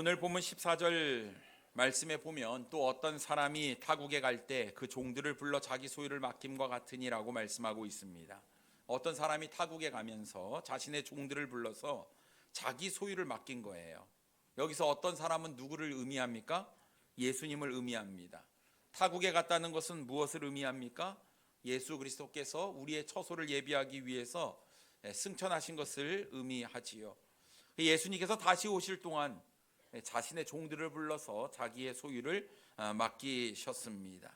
오늘 본문 14절 말씀에 보면 또 어떤 사람이 타국에 갈 때 그 종들을 불러 자기 소유를 맡김과 같으니라고 말씀하고 있습니다. 어떤 사람이 타국에 가면서 자신의 종들을 불러서 자기 소유를 맡긴 거예요. 여기서 어떤 사람은 누구를 의미합니까? 예수님을 의미합니다. 타국에 갔다는 것은 무엇을 의미합니까? 예수 그리스도께서 우리의 처소를 예비하기 위해서 승천하신 것을 의미하지요. 예수님께서 다시 오실 동안 자신의 종들을 불러서 자기의 소유를 맡기셨습니다.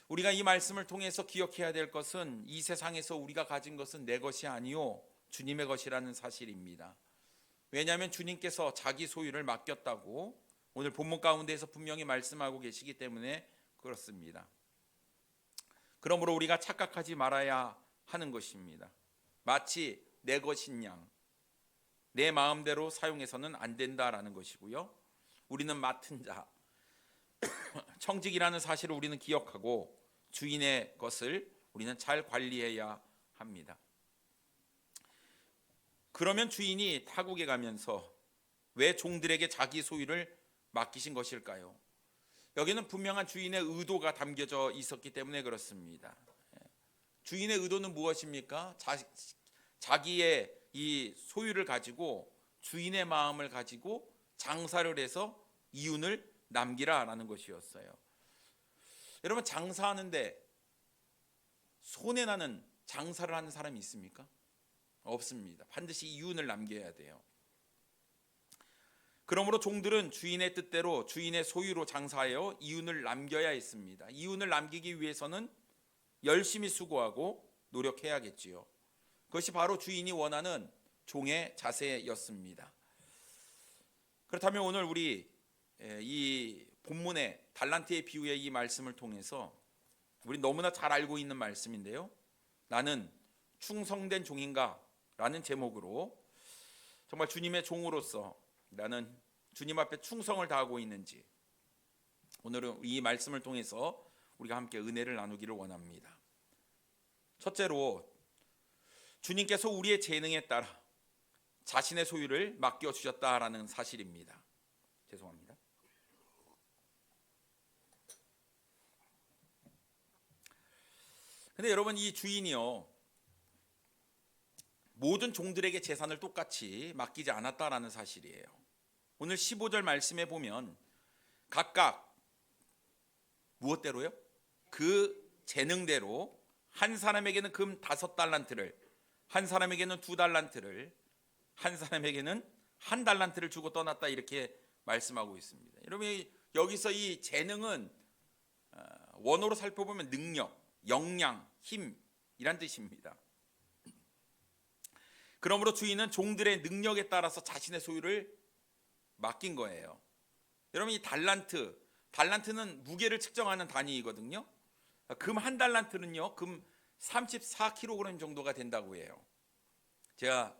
우리가 이 말씀을 통해서 기억해야 될 것은 이 세상에서 우리가 가진 것은 내 것이 아니요 주님의 것이라는 사실입니다. 왜냐하면 주님께서 자기 소유를 맡겼다고 오늘 본문 가운데에서 분명히 말씀하고 계시기 때문에 그렇습니다. 그러므로 우리가 착각하지 말아야 하는 것입니다. 마치 내 것인 양 내 마음대로 사용해서는 안 된다라는 것이고요. 우리는 맡은 자, 청직이라는 사실을 우리는 기억하고 주인의 것을 우리는 잘 관리해야 합니다. 그러면 주인이 타국에 가면서 왜 종들에게 자기 소유를 맡기신 것일까요? 여기는 분명한 주인의 의도가 담겨져 있었기 때문에 그렇습니다. 주인의 의도는 무엇입니까? 자기의 이 소유를 가지고 주인의 마음을 가지고 장사를 해서 이윤을 남기라라는 것이었어요. 여러분, 장사하는데 손해나는 장사를 하는 사람이 있습니까? 없습니다. 반드시 이윤을 남겨야 돼요. 그러므로 종들은 주인의 뜻대로 주인의 소유로 장사하여 이윤을 남겨야 했습니다. 이윤을 남기기 위해서는 열심히 수고하고 노력해야겠지요. 그것이 바로 주인이 원하는 종의 자세였습니다. 그렇다면 오늘 우리 이 본문의 달란트의 비유의 이 말씀을 통해서 우리 너무나 잘 알고 있는 말씀인데요. 나는 충성된 종인가? 라는 제목으로 정말 주님의 종으로서 나는 주님 앞에 충성을 다하고 있는지 오늘은 이 말씀을 통해서 우리가 함께 은혜를 나누기를 원합니다. 첫째로 주님께서 우리의 재능에 따라 자신의 소유를 맡겨주셨다라는 사실입니다. 죄송합니다. 근데 여러분, 이 주인이요 모든 종들에게 재산을 똑같이 맡기지 않았다라는 사실이에요. 오늘 15절 말씀에 보면 각각 무엇대로요? 그 재능대로 한 사람에게는 금 5달란트를, 한 사람에게는 2달란트를, 한 사람에게는 1달란트를 주고 떠났다, 이렇게 말씀하고 있습니다. 여러분, 여기서 이 재능은 원어로 살펴보면 능력, 역량, 힘 이란 뜻입니다. 그러므로 주인은 종들의 능력에 따라서 자신의 소유를 맡긴 거예요. 여러분, 이 달란트는 무게를 측정하는 단위이거든요. 금 1달란트는요 금 34kg 정도가 된다고 해요. 제가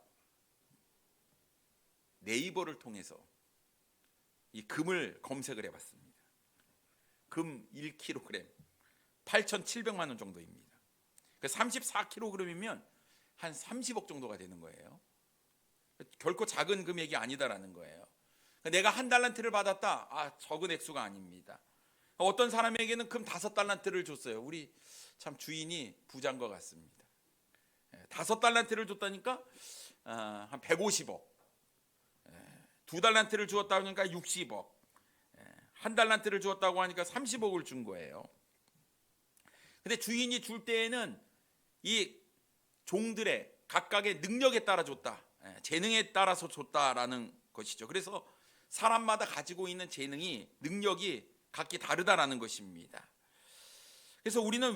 네이버를 통해서 이 금을 검색을 해봤습니다. 금 1kg 8,700만 원 정도입니다. 34kg이면 한 30억 정도가 되는 거예요. 결코 작은 금액이 아니다라는 거예요. 내가 1달란트를 받았다, 적은 액수가 아닙니다. 어떤 사람에게는 금 5달란트를 줬어요. 우리 참 주인이 부자인 것 같습니다. 5달란트를 줬다니까 한 150억, 2달란트를 주었다고 하니까 60억, 1달란트를 주었다고 하니까 30억을 준 거예요. 근데 주인이 줄 때에는 이 종들의 각각의 능력에 따라 줬다, 재능에 따라서 줬다라는 것이죠. 그래서 사람마다 가지고 있는 재능이, 능력이 각기 다르다라는 것입니다. 그래서 우리는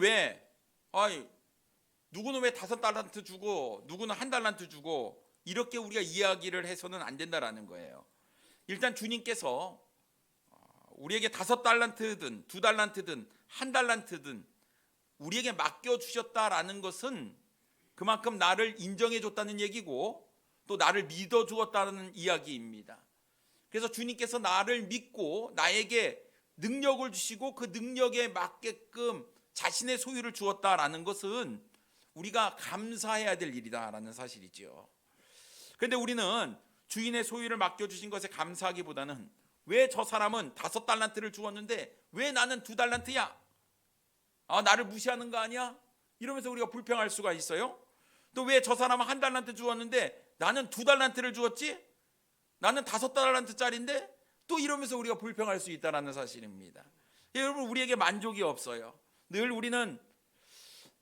누구는 왜 5달란트 주고 누구는 1달란트 주고 이렇게 우리가 이야기를 해서는 안 된다라는 거예요. 일단 주님께서 우리에게 5달란트든 2달란트든 1달란트든 우리에게 맡겨주셨다라는 것은 그만큼 나를 인정해 줬다는 얘기고 또 나를 믿어 주었다는 이야기입니다. 그래서 주님께서 나를 믿고 나에게 능력을 주시고 그 능력에 맞게끔 자신의 소유를 주었다라는 것은 우리가 감사해야 될 일이다라는 사실이죠. 그런데 우리는 주인의 소유를 맡겨주신 것에 감사하기보다는 왜 저 사람은 5달란트를 주었는데 왜 나는 2달란트야? 나를 무시하는 거 아니야? 이러면서 우리가 불평할 수가 있어요. 또 왜 저 사람은 1달란트 주었는데 나는 2달란트를 주었지? 나는 5달란트짜리인데? 또 이러면서 우리가 불평할 수 있다는 사실입니다. 여러분, 우리에게 만족이 없어요. 늘 우리는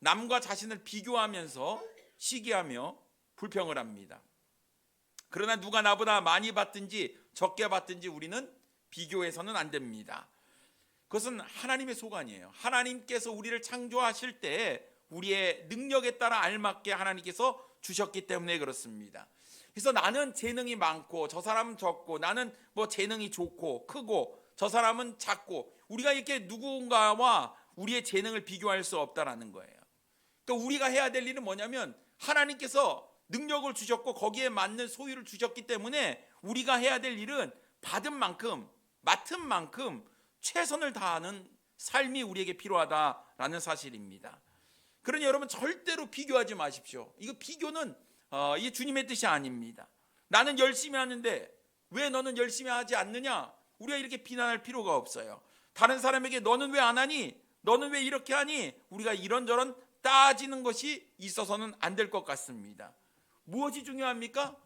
남과 자신을 비교하면서 시기하며 불평을 합니다. 그러나 누가 나보다 많이 받든지 적게 받든지 우리는 비교해서는 안 됩니다. 그것은 하나님의 소관이에요. 하나님께서 우리를 창조하실 때 우리의 능력에 따라 알맞게 하나님께서 주셨기 때문에 그렇습니다. 그래서 나는 재능이 많고 저 사람은 적고, 나는 뭐 재능이 좋고 크고 저 사람은 작고, 우리가 이렇게 누군가와 우리의 재능을 비교할 수 없다라는 거예요. 또 우리가 해야 될 일은 뭐냐면, 하나님께서 능력을 주셨고 거기에 맞는 소유를 주셨기 때문에 우리가 해야 될 일은 받은 만큼, 맡은 만큼 최선을 다하는 삶이 우리에게 필요하다라는 사실입니다. 그러니 여러분, 절대로 비교하지 마십시오. 이거 비교는 이게 주님의 뜻이 아닙니다. 나는 열심히 하는데 왜 너는 열심히 하지 않느냐? 우리가 이렇게 비난할 필요가 없어요. 다른 사람에게 너는 왜 안 하니? 너는 왜 이렇게 하니? 우리가 이런저런 따지는 것이 있어서는 안 될 것 같습니다. 무엇이 중요합니까?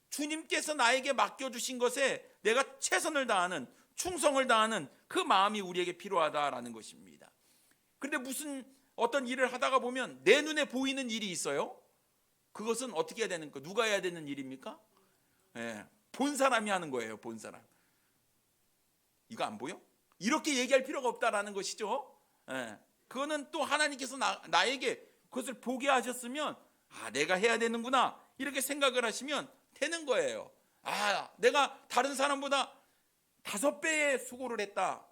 주님께서 나에게 맡겨주신 것에 내가 최선을 다하는, 충성을 다하는 그 마음이 우리에게 필요하다라는 것입니다. 그런데 무슨 어떤 일을 하다가 보면 내 눈에 보이는 일이 있어요. 그것은 어떻게 해야 되는 거? 누가 해야 되는 일입니까? 본 사람이 하는 거예요. 본 사람. 이거 안 보여? 이렇게 얘기할 필요가 없다라는 것이죠. 그거는 또 하나님께서 나에게 그것을 보게 하셨으면 내가 해야 되는구나 이렇게 생각을 하시면 되는 거예요. 내가 다른 사람보다 5배의 수고를 했다.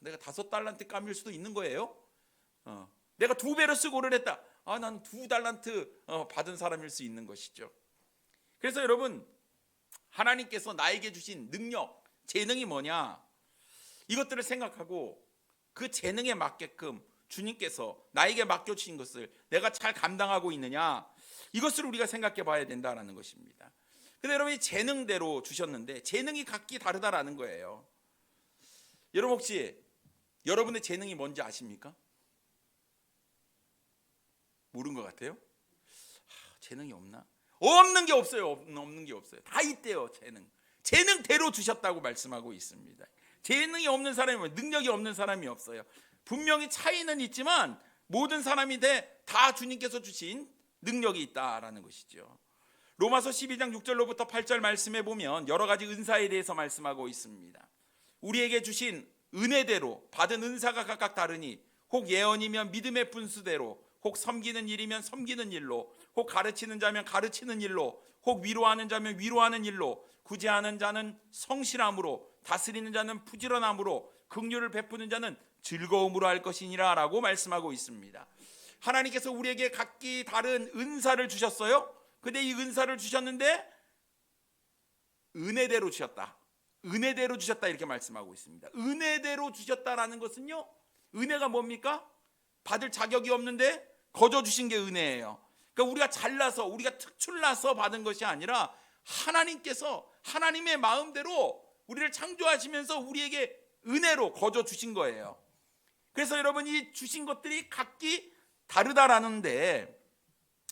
내가 5달란트 감일 수도 있는 거예요. 내가 2배로 수고를 했다. 난 2달란트 받은 사람일 수 있는 것이죠. 그래서 여러분, 하나님께서 나에게 주신 능력, 재능이 뭐냐, 이것들을 생각하고 그 재능에 맞게끔 주님께서 나에게 맡겨주신 것을 내가 잘 감당하고 있느냐, 이것을 우리가 생각해 봐야 된다는 것입니다. 근데 여러분이 재능대로 주셨는데 재능이 각기 다르다라는 거예요. 여러분, 혹시 여러분의 재능이 뭔지 아십니까? 모르는 것 같아요? 재능이 없나? 없는 게 없어요. 없는 게 없어요. 다 있대요. 재능대로 주셨다고 말씀하고 있습니다. 재능이 없는 사람이, 능력이 없는 사람이 없어요. 분명히 차이는 있지만 모든 사람이 다 주님께서 주신 능력이 있다라는 것이죠. 로마서 12장 6절로부터 8절 말씀에 보면 여러 가지 은사에 대해서 말씀하고 있습니다. 우리에게 주신 은혜대로 받은 은사가 각각 다르니, 혹 예언이면 믿음의 분수대로, 혹 섬기는 일이면 섬기는 일로, 혹 가르치는 자면 가르치는 일로, 혹 위로하는 자면 위로하는 일로, 구제하는 자는 성실함으로, 다스리는 자는 부지런함으로, 긍휼을 베푸는 자는 즐거움으로 할 것이니라 라고 말씀하고 있습니다. 하나님께서 우리에게 각기 다른 은사를 주셨어요. 근데 이 은사를 주셨는데 은혜대로 주셨다. 은혜대로 주셨다 이렇게 말씀하고 있습니다. 은혜대로 주셨다라는 것은요, 은혜가 뭡니까? 받을 자격이 없는데 거저 주신 게 은혜예요. 그러니까 우리가 잘나서, 우리가 특출나서 받은 것이 아니라 하나님께서 하나님의 마음대로 우리를 창조하시면서 우리에게 은혜로 거저 주신 거예요. 그래서 여러분, 이 주신 것들이 각기 다르다라는데,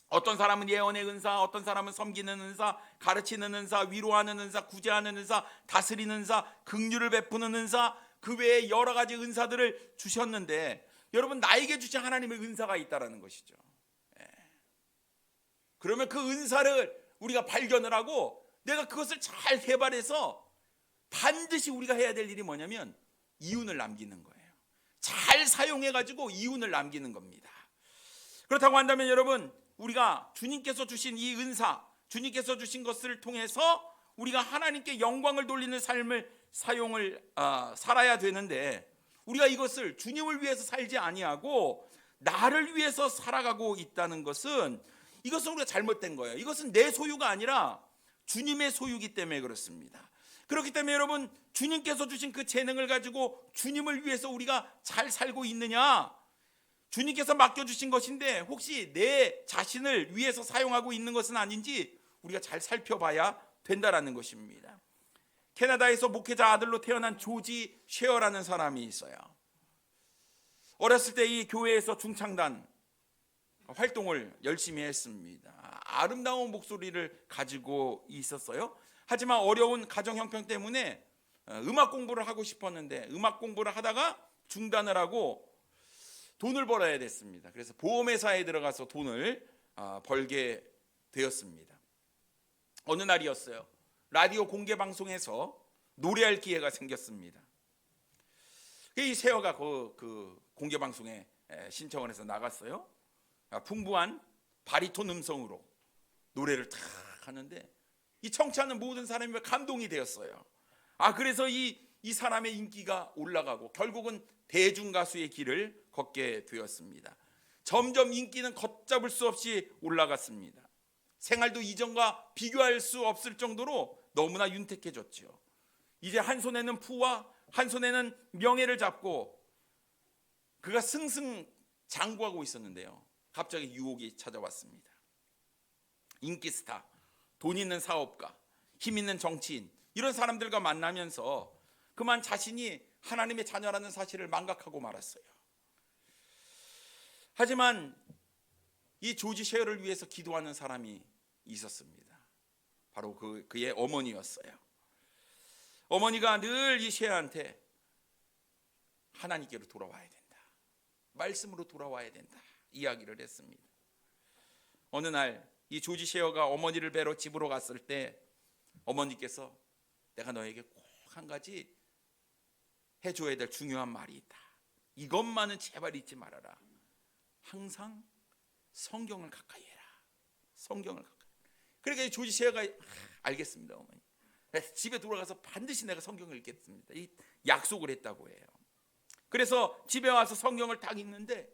어떤 사람은 예언의 은사, 어떤 사람은 섬기는 은사, 가르치는 은사, 위로하는 은사, 구제하는 은사, 다스리는 은사, 긍휼을 베푸는 은사, 그 외에 여러 가지 은사들을 주셨는데, 여러분, 나에게 주신 하나님의 은사가 있다라는 것이죠. 그러면 그 은사를 우리가 발견을 하고 내가 그것을 잘 개발해서 반드시 우리가 해야 될 일이 뭐냐면 이윤을 남기는 거예요. 잘 사용해가지고 이윤을 남기는 겁니다. 그렇다고 한다면 여러분, 우리가 주님께서 주신 이 은사, 주님께서 주신 것을 통해서 우리가 하나님께 영광을 돌리는 삶을 살아야 되는데, 우리가 이것을 주님을 위해서 살지 아니하고 나를 위해서 살아가고 있다는 것은, 이것은 우리가 잘못된 거예요. 이것은 내 소유가 아니라 주님의 소유이기 때문에 그렇습니다. 그렇기 때문에 여러분, 주님께서 주신 그 재능을 가지고 주님을 위해서 우리가 잘 살고 있느냐, 주님께서 맡겨주신 것인데 혹시 내 자신을 위해서 사용하고 있는 것은 아닌지 우리가 잘 살펴봐야 된다라는 것입니다. 캐나다에서 목회자 아들로 태어난 조지 쉐어라는 사람이 있어요. 어렸을 때 이 교회에서 중창단 활동을 열심히 했습니다. 아름다운 목소리를 가지고 있었어요. 하지만 어려운 가정 형편 때문에 음악 공부를 하고 싶었는데 음악 공부를 하다가 중단을 하고 돈을 벌어야 됐습니다. 그래서 보험회사에 들어가서 돈을 벌게 되었습니다. 어느 날이었어요. 라디오 공개 방송에서 노래할 기회가 생겼습니다. 이 세어가 그 공개 방송에 신청을 해서 나갔어요. 풍부한 바리톤 음성으로 노래를 탁 하는데 이 청취하는 모든 사람이 감동이 되었어요. 그래서 이 사람의 인기가 올라가고 결국은 대중 가수의 길을 걷게 되었습니다. 점점 인기는 걷잡을 수 없이 올라갔습니다. 생활도 이전과 비교할 수 없을 정도로 너무나 윤택해졌죠. 이제 한 손에는 부와 한 손에는 명예를 잡고 그가 승승장구하고 있었는데요. 갑자기 유혹이 찾아왔습니다. 인기 스타, 돈 있는 사업가, 힘 있는 정치인 이런 사람들과 만나면서 그만 자신이 하나님의 자녀라는 사실을 망각하고 말았어요. 하지만 이 조지 쉐어를 위해서 기도하는 사람이 있었습니다. 바로 그의 어머니였어요. 어머니가 늘 이 쉐어한테 하나님께로 돌아와야 된다, 말씀으로 돌아와야 된다 이야기를 했습니다. 어느 날 이 조지 쉐어가 어머니를 뵈러 집으로 갔을 때 어머니께서 내가 너에게 꼭 한 가지 해줘야 될 중요한 말이 있다. 이것만은 제발 잊지 말아라. 항상 성경을 가까이 해라. 성경을 가까이. 그러니까 조지 쉐어가 알겠습니다 어머니. 집에 돌아가서 반드시 내가 성경을 읽겠습니다. 이 약속을 했다고 해요. 그래서 집에 와서 성경을 딱 읽는데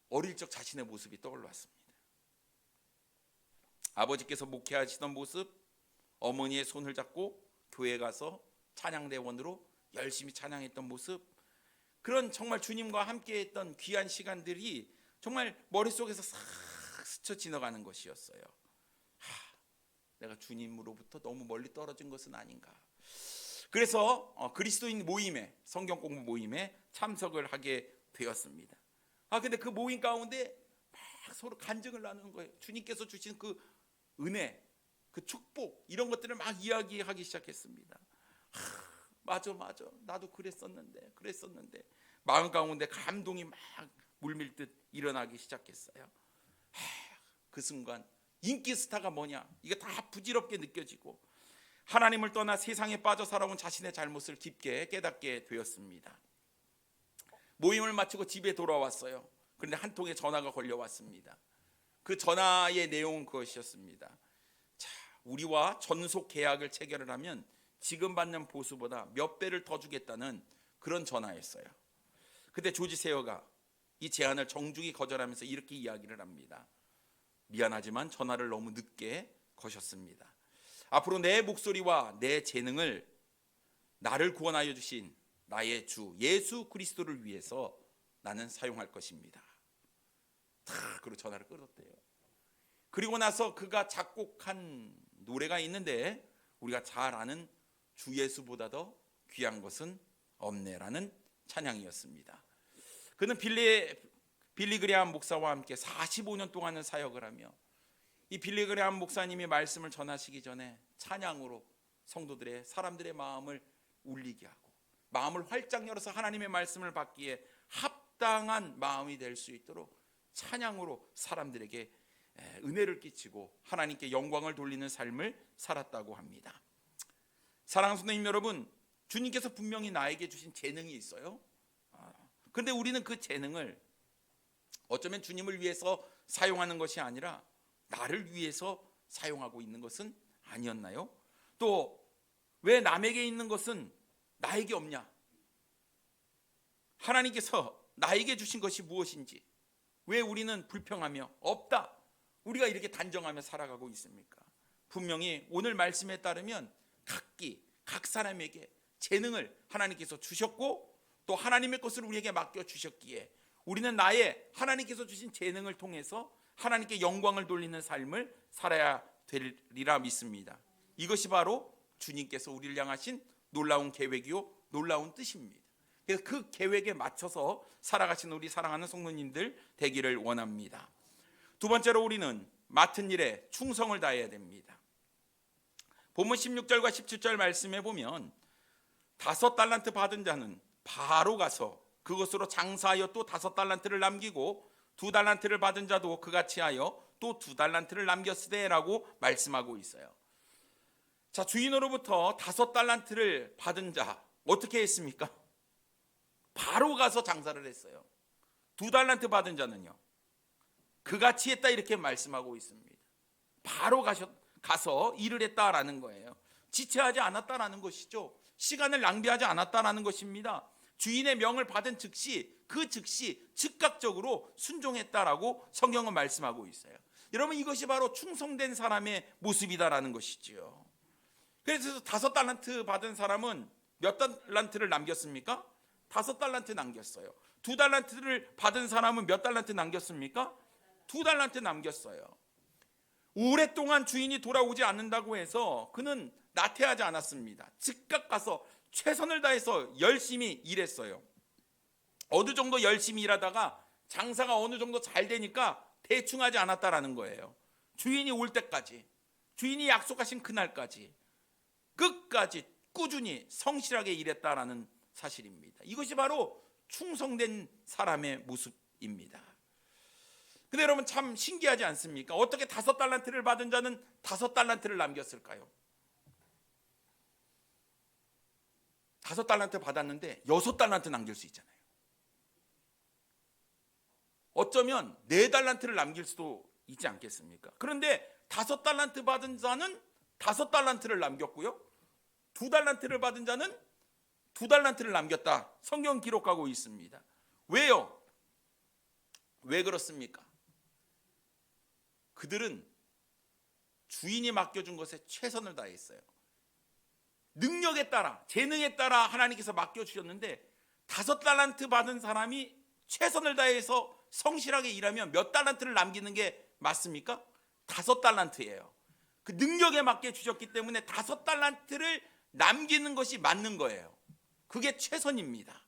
어릴 적 자신의 모습이 떠올랐습니다. 아버지께서 목회하시던 모습, 어머니의 손을 잡고 교회 가서 찬양대원으로 열심히 찬양했던 모습, 그런 정말 주님과 함께했던 귀한 시간들이 정말 머릿속에서 싹 스쳐 지나가는 것이었어요. 내가 주님으로부터 너무 멀리 떨어진 것은 아닌가. 그래서 그리스도인 모임에, 성경 공부 모임에 참석을 하게 되었습니다. 근데 그 모임 가운데 막 서로 간증을 나누는 거예요. 주님께서 주신 그 은혜, 그 축복 이런 것들을 막 이야기하기 시작했습니다. 맞아 나도 그랬었는데 마음 가운데 감동이 막 물밀듯 일어나기 시작했어요. 그 순간 인기 스타가 뭐냐 이게 다 부질없게 느껴지고 하나님을 떠나 세상에 빠져 살아온 자신의 잘못을 깊게 깨닫게 되었습니다. 모임을 마치고 집에 돌아왔어요. 그런데 한 통의 전화가 걸려왔습니다. 그 전화의 내용은 그것이었습니다. 우리와 전속 계약을 체결을 하면 지금 받는 보수보다 몇 배를 더 주겠다는 그런 전화였어요. 그때 조지 쉐어가 이 제안을 정중히 거절하면서 이렇게 이야기를 합니다. 미안하지만 전화를 너무 늦게 거셨습니다. 앞으로 내 목소리와 내 재능을 나를 구원하여 주신 나의 주 예수 그리스도를 위해서 나는 사용할 것입니다. 그리고 전화를 끊었대요. 그리고 나서 그가 작곡한 노래가 있는데 우리가 잘 아는 주 예수보다 더 귀한 것은 없네라는 찬양이었습니다. 그는 빌리 그레함 목사와 함께 45년 동안은 사역을 하며 이 빌리 그레함 목사님이 말씀을 전하시기 전에 찬양으로 성도들의 사람들의 마음을 울리게 하고 마음을 활짝 열어서 하나님의 말씀을 받기에 합당한 마음이 될 수 있도록 찬양으로 사람들에게 은혜를 끼치고 하나님께 영광을 돌리는 삶을 살았다고 합니다. 사랑하는 성도님 여러분, 주님께서 분명히 나에게 주신 재능이 있어요. 그런데 우리는 그 재능을 어쩌면 주님을 위해서 사용하는 것이 아니라 나를 위해서 사용하고 있는 것은 아니었나요? 또 왜 남에게 있는 것은 나에게 없냐? 하나님께서 나에게 주신 것이 무엇인지 왜 우리는 불평하며 없다, 우리가 이렇게 단정하며 살아가고 있습니까? 분명히 오늘 말씀에 따르면 각 사람에게 재능을 하나님께서 주셨고 또 하나님의 것을 우리에게 맡겨 주셨기에 우리는 나의 하나님께서 주신 재능을 통해서 하나님께 영광을 돌리는 삶을 살아야 되리라 믿습니다. 이것이 바로 주님께서 우리를 향하신 놀라운 계획이요 놀라운 뜻입니다. 그래서 그 계획에 맞춰서 살아가시는 우리 사랑하는 성도님들 되기를 원합니다. 두 번째로 우리는 맡은 일에 충성을 다해야 됩니다. 본문 16절과 17절 말씀에 보면 5달란트 받은 자는 바로 가서 그것으로 장사하여 또 5달란트를 남기고 2달란트를 받은 자도 그같이 하여 또 2달란트를 남겼으되라고 말씀하고 있어요. 자, 주인으로부터 5달란트를 받은 자 어떻게 했습니까? 바로 가서 장사를 했어요. 2달란트 받은 자는요, 그같이 했다 이렇게 말씀하고 있습니다. 바로 가서 일을 했다라는 거예요. 지체하지 않았다라는 것이죠. 시간을 낭비하지 않았다라는 것입니다. 주인의 명을 받은 즉시 즉각적으로 순종했다라고 성경은 말씀하고 있어요. 여러분, 이것이 바로 충성된 사람의 모습이다라는 것이지요. 그래서 5달란트 받은 사람은 몇 달란트를 남겼습니까? 5달란트 남겼어요. 2달란트를 받은 사람은 몇 달란트 남겼습니까? 2달란트 남겼어요. 오랫동안 주인이 돌아오지 않는다고 해서 그는 나태하지 않았습니다. 즉각 가서 최선을 다해서 열심히 일했어요. 어느 정도 열심히 일하다가 장사가 어느 정도 잘 되니까 대충 하지 않았다라는 거예요. 주인이 올 때까지, 주인이 약속하신 그날까지 끝까지 꾸준히 성실하게 일했다라는 사실입니다. 이것이 바로 충성된 사람의 모습입니다. 근데 여러분, 참 신기하지 않습니까? 어떻게 5달란트를 받은 자는 5달란트를 남겼을까요? 5달란트 받았는데 6달란트 남길 수 있잖아요. 어쩌면 4달란트를 남길 수도 있지 않겠습니까? 그런데 5달란트 받은 자는 5달란트를 남겼고요, 2달란트를 받은 자는 2달란트를 남겼다. 성경 기록하고 있습니다. 왜요? 왜 그렇습니까? 그들은 주인이 맡겨준 것에 최선을 다했어요. 능력에 따라, 재능에 따라 하나님께서 맡겨주셨는데 5달란트 받은 사람이 최선을 다해서 성실하게 일하면 몇 달란트를 남기는 게 맞습니까? 5달란트예요. 그 능력에 맡겨주셨기 때문에 5달란트를 남기는 것이 맞는 거예요. 그게 최선입니다.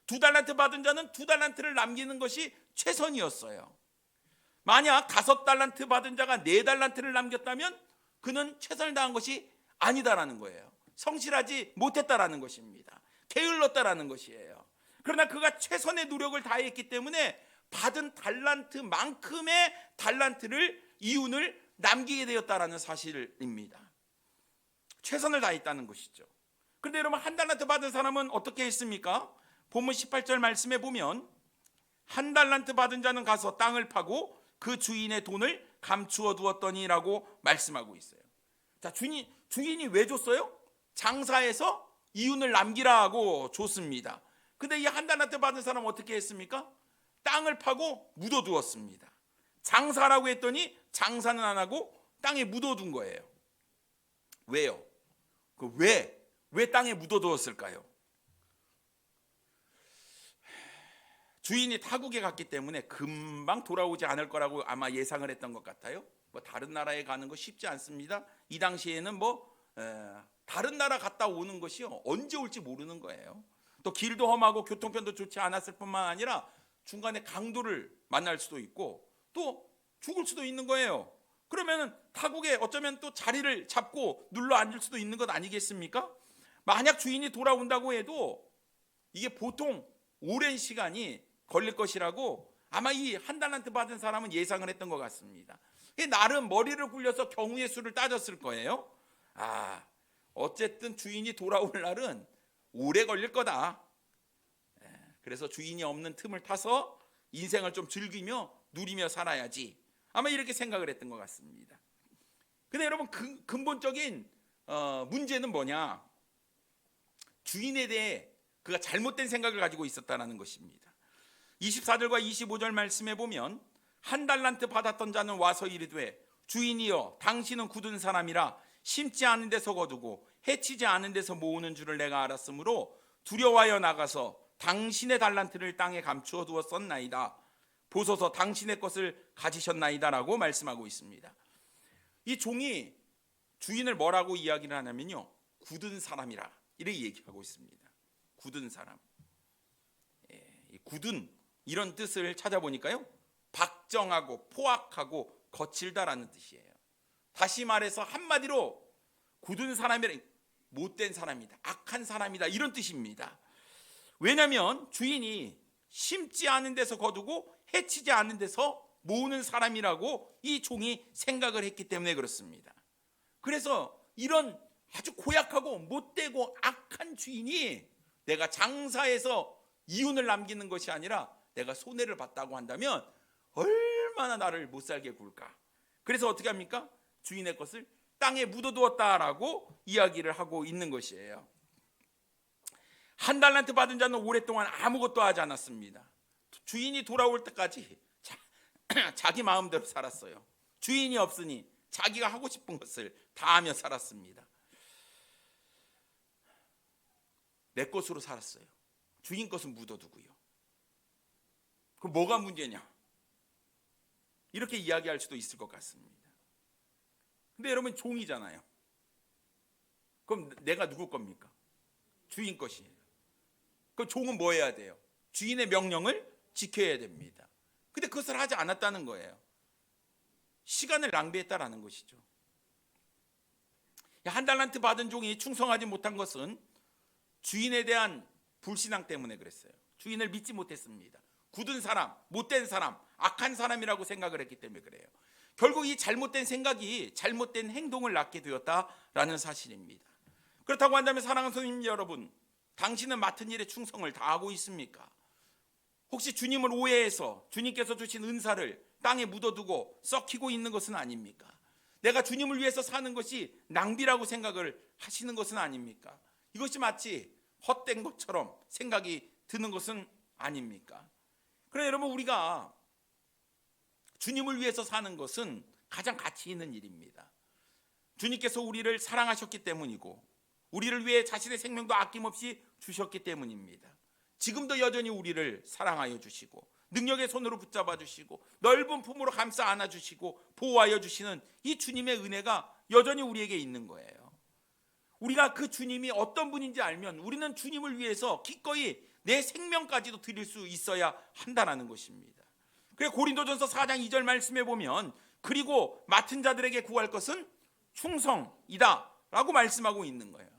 2달란트 받은 자는 2달란트를 남기는 것이 최선이었어요. 만약 5달란트 받은 자가 4달란트를 남겼다면 그는 최선을 다한 것이 아니다라는 거예요. 성실하지 못했다라는 것입니다. 게을렀다라는 것이에요. 그러나 그가 최선의 노력을 다했기 때문에 받은 달란트만큼의 달란트를, 이윤을 남기게 되었다라는 사실입니다. 최선을 다했다는 것이죠. 그런데 여러분, 1달란트 받은 사람은 어떻게 했습니까? 본문 18절 말씀에 보면 1달란트 받은 자는 가서 땅을 파고 그 주인의 돈을 감추어 두었더니라고 말씀하고 있어요. 자, 주인이 왜 줬어요? 장사해서 이윤을 남기라고 줬습니다. 근데 이 1달란트 받은 사람은 어떻게 했습니까? 땅을 파고 묻어두었습니다. 장사라고 했더니 장사는 안 하고 땅에 묻어둔 거예요. 왜요? 왜 땅에 묻어두었을까요? 주인이 타국에 갔기 때문에 금방 돌아오지 않을 거라고 아마 예상을 했던 것 같아요. 다른 나라에 가는 거 쉽지 않습니다. 이 당시에는 다른 나라 갔다 오는 것이요, 언제 올지 모르는 거예요. 또 길도 험하고 교통편도 좋지 않았을 뿐만 아니라 중간에 강도를 만날 수도 있고 또 죽을 수도 있는 거예요. 그러면 타국에 어쩌면 또 자리를 잡고 눌러 앉을 수도 있는 것 아니겠습니까? 만약 주인이 돌아온다고 해도 이게 보통 오랜 시간이 걸릴 것이라고 아마 이 1달란트 받은 사람은 예상을 했던 것 같습니다. 나름 머리를 굴려서 경우의 수를 따졌을 거예요. 어쨌든 주인이 돌아올 날은 오래 걸릴 거다. 그래서 주인이 없는 틈을 타서 인생을 좀 즐기며 누리며 살아야지. 아마 이렇게 생각을 했던 것 같습니다. 근데 여러분, 근본적인 문제는 뭐냐? 주인에 대해 그가 잘못된 생각을 가지고 있었다는 것입니다. 24절과 25절 말씀에 보면 1달란트 받았던 자는 와서 이르되 주인이여, 당신은 굳은 사람이라 심지 않은 데서 거두고 해치지 않은 데서 모으는 줄을 내가 알았으므로 두려워하여 나가서 당신의 달란트를 땅에 감추어 두었었나이다. 보소서, 당신의 것을 가지셨나이다라고 말씀하고 있습니다. 이 종이 주인을 뭐라고 이야기를 하냐면요, 굳은 사람이라 이렇게 얘기하고 있습니다. 굳은 사람. 굳은 이런 뜻을 찾아보니까요, 박정하고 포악하고 거칠다라는 뜻이에요. 다시 말해서 한마디로 굳은 사람이라, 못된 사람이다, 악한 사람이다, 이런 뜻입니다. 왜냐하면 주인이 심지 않은 데서 거두고 해치지 않은 데서 모으는 사람이라고 이 종이 생각을 했기 때문에 그렇습니다. 그래서 이런 아주 고약하고 못되고 악한 주인이 내가 장사해서 이윤을 남기는 것이 아니라 내가 손해를 봤다고 한다면 얼마나 나를 못 살게 굴까. 그래서 어떻게 합니까? 주인의 것을 땅에 묻어두었다라고 이야기를 하고 있는 것이에요. 한 달란트 받은 자는 오랫동안 아무것도 하지 않았습니다. 주인이 돌아올 때까지 자기 마음대로 살았어요. 주인이 없으니 자기가 하고 싶은 것을 다 하며 살았습니다. 내 것으로 살았어요. 주인 것은 묻어두고요. 그럼 뭐가 문제냐? 이렇게 이야기할 수도 있을 것 같습니다. 근데 여러분, 종이잖아요. 그럼 내가 누구 겁니까? 주인 것이에요. 그럼 종은 뭐 해야 돼요? 주인의 명령을 지켜야 됩니다. 근데 그것을 하지 않았다는 거예요. 시간을 낭비했다라는 것이죠. 한 달란트 받은 종이 충성하지 못한 것은 주인에 대한 불신앙 때문에 그랬어요. 주인을 믿지 못했습니다. 굳은 사람, 못된 사람, 악한 사람이라고 생각을 했기 때문에 그래요. 결국 이 잘못된 생각이 잘못된 행동을 낳게 되었다라는 사실입니다. 그렇다고 한다면 사랑하는 성도님 여러분, 당신은 맡은 일에 충성을 다하고 있습니까? 혹시 주님을 오해해서 주님께서 주신 은사를 땅에 묻어두고 썩히고 있는 것은 아닙니까? 내가 주님을 위해서 사는 것이 낭비라고 생각을 하시는 것은 아닙니까? 이것이 마치 헛된 것처럼 생각이 드는 것은 아닙니까? 그러나 여러분, 우리가 주님을 위해서 사는 것은 가장 가치 있는 일입니다. 주님께서 우리를 사랑하셨기 때문이고 우리를 위해 자신의 생명도 아낌없이 주셨기 때문입니다. 지금도 여전히 우리를 사랑하여 주시고 능력의 손으로 붙잡아 주시고 넓은 품으로 감싸 안아 주시고 보호하여 주시는 이 주님의 은혜가 여전히 우리에게 있는 거예요. 우리가 그 주님이 어떤 분인지 알면 우리는 주님을 위해서 기꺼이 내 생명까지도 드릴 수 있어야 한다는 것입니다. 그래서 고린도전서 4장 2절 말씀에 보면 그리고 맡은 자들에게 구할 것은 충성이다 라고 말씀하고 있는 거예요.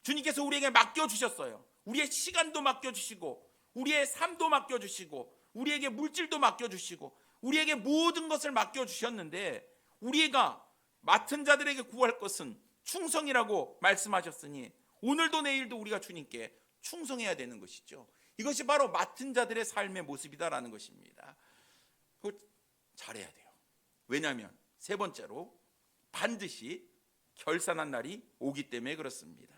주님께서 우리에게 맡겨주셨어요. 우리의 시간도 맡겨주시고 우리의 삶도 맡겨주시고 우리에게 물질도 맡겨주시고 우리에게 모든 것을 맡겨주셨는데 우리가 맡은 자들에게 구할 것은 충성이라고 말씀하셨으니 오늘도 내일도 우리가 주님께 충성해야 되는 것이죠. 이것이 바로 맡은 자들의 삶의 모습이다라는 것입니다. 그걸 잘해야 돼요. 왜냐하면 세 번째로 반드시 결산한 날이 오기 때문에 그렇습니다.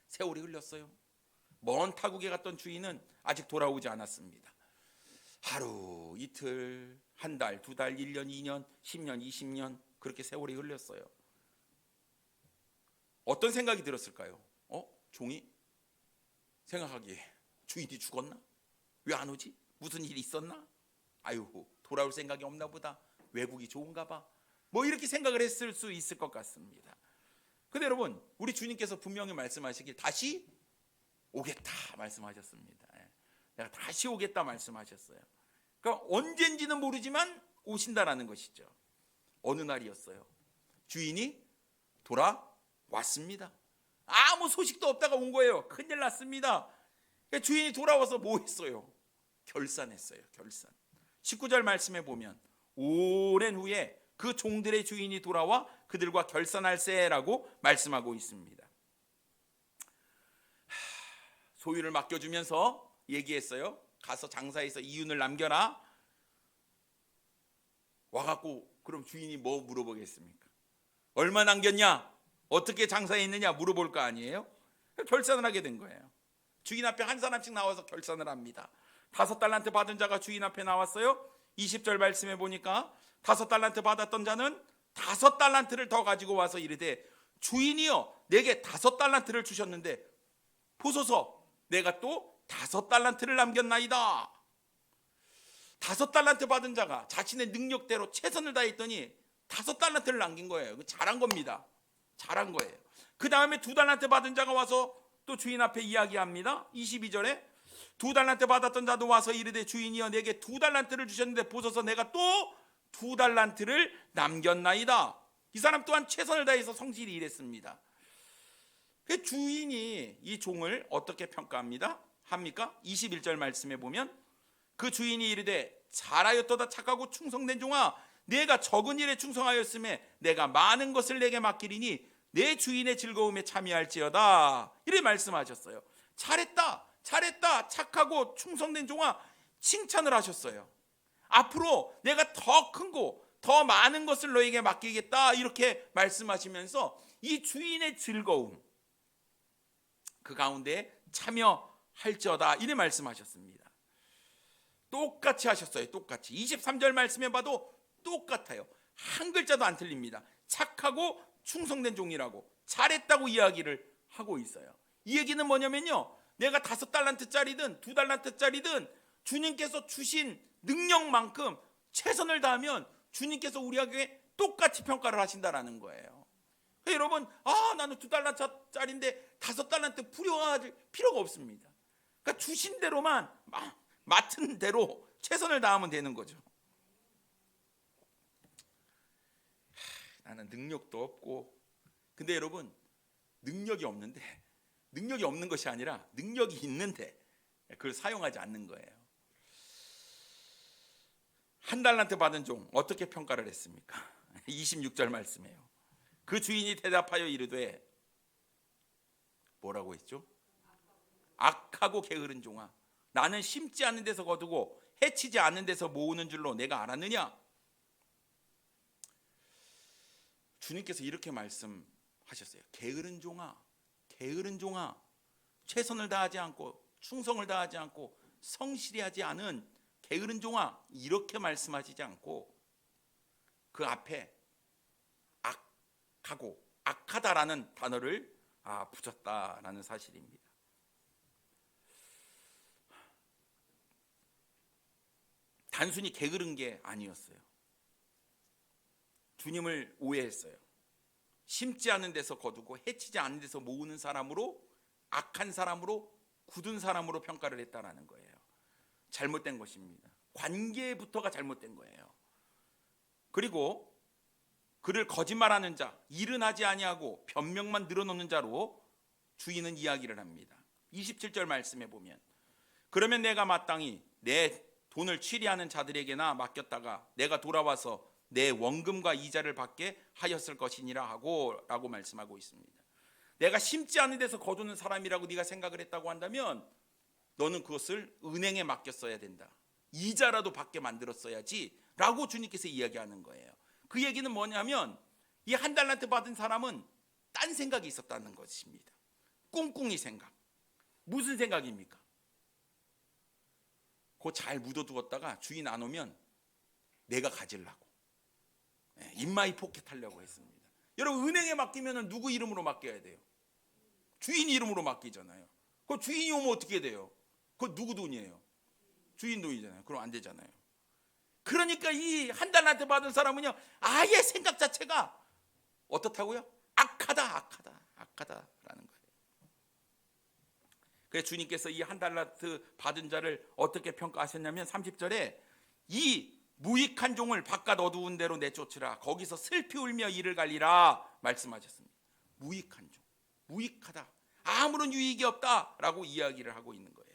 세월이 흘렀어요. 먼 타국에 갔던 주인은 아직 돌아오지 않았습니다. 하루, 이틀, 한 달, 두 달, 1년, 2년, 10년, 20년 그렇게 세월이 흘렀어요. 어떤 생각이 들었을까요? 종이 생각하기에 주인이 죽었나? 왜 안 오지? 무슨 일이 있었나? 아유, 돌아올 생각이 없나 보다. 외국이 좋은가 봐. 뭐 이렇게 생각을 했을 수 있을 것 같습니다. 근데 여러분, 우리 주님께서 분명히 말씀하시길 다시 오겠다 말씀하셨습니다. 내가 다시 오겠다 말씀하셨어요. 그러니까 언젠지는 모르지만 오신다라는 것이죠. 어느 날이었어요? 주인이 돌아왔습니다. 아무 소식도 없다가 온 거예요. 큰일 났습니다. 주인이 돌아와서 뭐 했어요? 결산했어요. 결산. 19절 말씀에 보면 오랜 후에 그 종들의 주인이 돌아와 그들과 결산할세라고 말씀하고 있습니다. 소유를 맡겨주면서 얘기했어요. 가서 장사해서 이윤을 남겨라. 와갖고 그럼 주인이 뭐 물어보겠습니까? 얼마 남겼냐? 어떻게 장사했느냐 물어볼 거 아니에요? 결산을 하게 된 거예요. 주인 앞에 한 사람씩 나와서 결산을 합니다. 5달란트 받은 자가 주인 앞에 나왔어요. 20절 말씀해 보니까 5달란트 받았던 자는 5달란트를 더 가지고 와서 이르되 주인이여 내게 5달란트를 주셨는데 보소서 내가 또 5달란트를 남겼나이다. 5달란트 받은 자가 자신의 능력대로 최선을 다했더니 5달란트를 남긴 거예요. 잘한 겁니다. 잘한 거예요. 그 다음에 2달란트 받은 자가 와서 또 주인 앞에 이야기합니다. 22절에 2달란트 받았던 자도 와서 이르되 주인이여 내게 2달란트를 주셨는데 보소서 내가 또 2달란트를 남겼나이다. 이 사람 또한 최선을 다해서 성실히 일했습니다. 그 주인이 이 종을 어떻게 평가합니다? 합니까? 21절 말씀에 보면 그 주인이 이르되 잘하였도다 착하고 충성된 종아 내가 적은 일에 충성하였음에 내가 많은 것을 내게 맡기리니 내 주인의 즐거움에 참여할지어다. 이렇게 말씀하셨어요. 잘했다 착하고 충성된 종아 칭찬을 하셨어요. 앞으로 내가 더 큰 거 더 많은 것을 너에게 맡기겠다 이렇게 말씀하시면서 이 주인의 즐거움 그 가운데 참여할지어다 이렇게 말씀하셨습니다. 똑같이 하셨어요. 똑같이 23절 말씀에 봐도 똑같아요. 한 글자도 안 틀립니다. 착하고 충성된 종이라고 잘했다고 이야기를 하고 있어요. 이 얘기는 뭐냐면요, 내가 5달란트짜리든 2달란트짜리든 주님께서 주신 능력만큼 최선을 다하면 주님께서 우리에게 똑같이 평가를 하신다라는 거예요. 여러분, 나는 2달란트짜리인데 5달란트 부려할 필요가 없습니다. 그러니까 주신 대로만 맡은 대로 최선을 다하면 되는 거죠. 나는 능력도 없고, 근데 여러분 능력이 없는 것이 아니라 능력이 있는데 그걸 사용하지 않는 거예요. 1달란트 받은 종 어떻게 평가를 했습니까? 26절 말씀이에요. 그 주인이 대답하여 이르되 뭐라고 했죠? 악하고 게으른 종아 나는 심지 않는 데서 거두고 해치지 않는 데서 모으는 줄로 내가 알았느냐? 주님께서 이렇게 말씀하셨어요. 게으른 종아 최선을 다하지 않고 충성을 다하지 않고 성실히 하지 않은 게으른 종아 이렇게 말씀하시지 않고 그 앞에 악하고 악하다라는 단어를 붙였다라는 사실입니다. 단순히 게으른 게 아니었어요. 주님을 오해했어요. 심지 않은 데서 거두고 해치지 않은 데서 모으는 사람으로 악한 사람으로 굳은 사람으로 평가를 했다라는 거예요. 잘못된 것입니다. 관계부터가 잘못된 거예요. 그리고 그를 거짓말하는 자, 일은 하지 아니하고 변명만 늘어놓는 자로 주인은 이야기를 합니다. 27절 말씀에 보면 그러면 내가 마땅히 내 돈을 취리하는 자들에게나 맡겼다가 내가 돌아와서 내 원금과 이자를 받게 하였을 것이니라 하고 라고 말씀하고 있습니다. 내가 심지 않은 데서 거두는 사람이라고 네가 생각을 했다고 한다면 너는 그것을 은행에 맡겼어야 된다. 이자라도 받게 만들었어야지 라고 주님께서 이야기하는 거예요. 그 얘기는 뭐냐면 이 1달란트 받은 사람은 딴 생각이 있었다는 것입니다. 꿍꿍이 생각. 무슨 생각입니까? 그거 잘 묻어두었다가 주인 안 오면 내가 가지려고 인마이 포켓 하려고 했습니다. 여러분 은행에 맡기면 누구 이름으로 맡겨야 돼요? 주인 이름으로 맡기잖아요. 그 주인이 오면 어떻게 돼요? 그거 누구 돈이에요? 주인 돈이잖아요. 그럼 안 되잖아요. 그러니까 이 1달란트 받은 사람은요 아예 생각 자체가 어떻다고요? 악하다라는 거예요. 그래서 주님께서 이 1달란트 받은 자를 어떻게 평가하셨냐면 30절에 이 무익한 종을 바깥 어두운 데로 내쫓으라. 거기서 슬피 울며 이를 갈리라 말씀하셨습니다. 무익한 종, 무익하다, 아무런 유익이 없다라고 이야기를 하고 있는 거예요.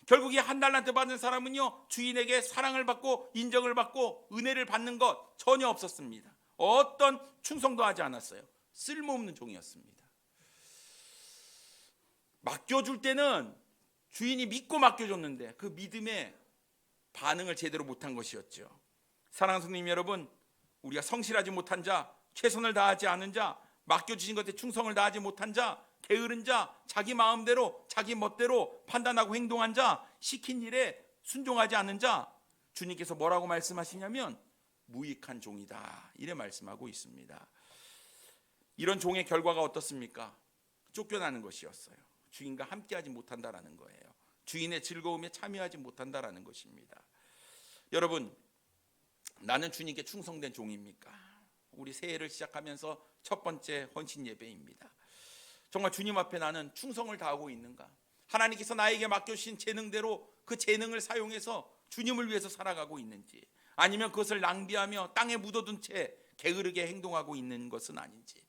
결국 이 1달란트 받은 사람은요 주인에게 사랑을 받고 인정을 받고 은혜를 받는 것 전혀 없었습니다. 어떤 충성도 하지 않았어요. 쓸모없는 종이었습니다. 맡겨줄 때는 주인이 믿고 맡겨줬는데 그 믿음에 반응을 제대로 못한 것이었죠. 사랑하는 성도님 여러분, 우리가 성실하지 못한 자, 최선을 다하지 않은 자, 맡겨주신 것에 충성을 다하지 못한 자, 게으른 자, 자기 마음대로 자기 멋대로 판단하고 행동한 자, 시킨 일에 순종하지 않는 자, 주님께서 뭐라고 말씀하시냐면 무익한 종이다 이래 말씀하고 있습니다. 이런 종의 결과가 어떻습니까? 쫓겨나는 것이었어요. 주인과 함께하지 못한다라는 거예요. 주인의 즐거움에 참여하지 못한다라는 것입니다. 여러분, 나는 주님께 충성된 종입니까? 우리 새해를 시작하면서 첫 번째 헌신 예배입니다. 정말 주님 앞에 나는 충성을 다하고 있는가? 하나님께서 나에게 맡겨주신 재능대로 그 재능을 사용해서 주님을 위해서 살아가고 있는지, 아니면 그것을 낭비하며 땅에 묻어둔 채 게으르게 행동하고 있는 것은 아닌지.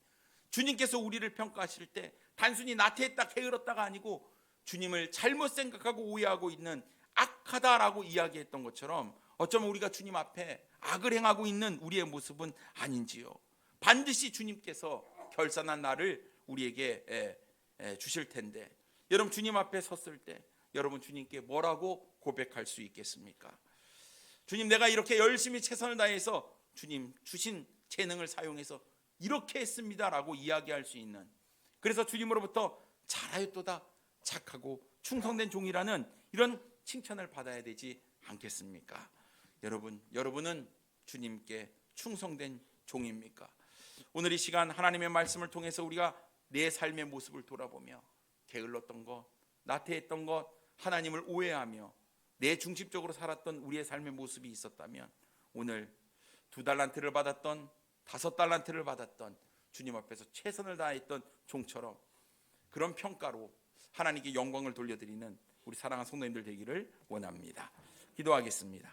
주님께서 우리를 평가하실 때 단순히 나태했다 게으렀다가 아니고 주님을 잘못 생각하고 오해하고 있는 악하다라고 이야기했던 것처럼 어쩌면 우리가 주님 앞에 악을 행하고 있는 우리의 모습은 아닌지요. 반드시 주님께서 결산한 날을 우리에게 주실 텐데, 여러분 주님 앞에 섰을 때 여러분 주님께 뭐라고 고백할 수 있겠습니까? 주님, 내가 이렇게 열심히 최선을 다해서 주님 주신 재능을 사용해서 이렇게 했습니다라고 이야기할 수 있는, 그래서 주님으로부터 잘하였도다 착하고 충성된 종이라는 이런 칭찬을 받아야 되지 않겠습니까? 여러분은 주님께 충성된 종입니까? 오늘 이 시간 하나님의 말씀을 통해서 우리가 내 삶의 모습을 돌아보며 게을렀던 것, 나태했던 것, 하나님을 오해하며 내 중심적으로 살았던 우리의 삶의 모습이 있었다면, 오늘 2달란트를 받았던 5달란트를 받았던 주님 앞에서 최선을 다했던 종처럼 그런 평가로 하나님께 영광을 돌려드리는 우리 사랑하는 성도님들 되기를 원합니다. 기도하겠습니다.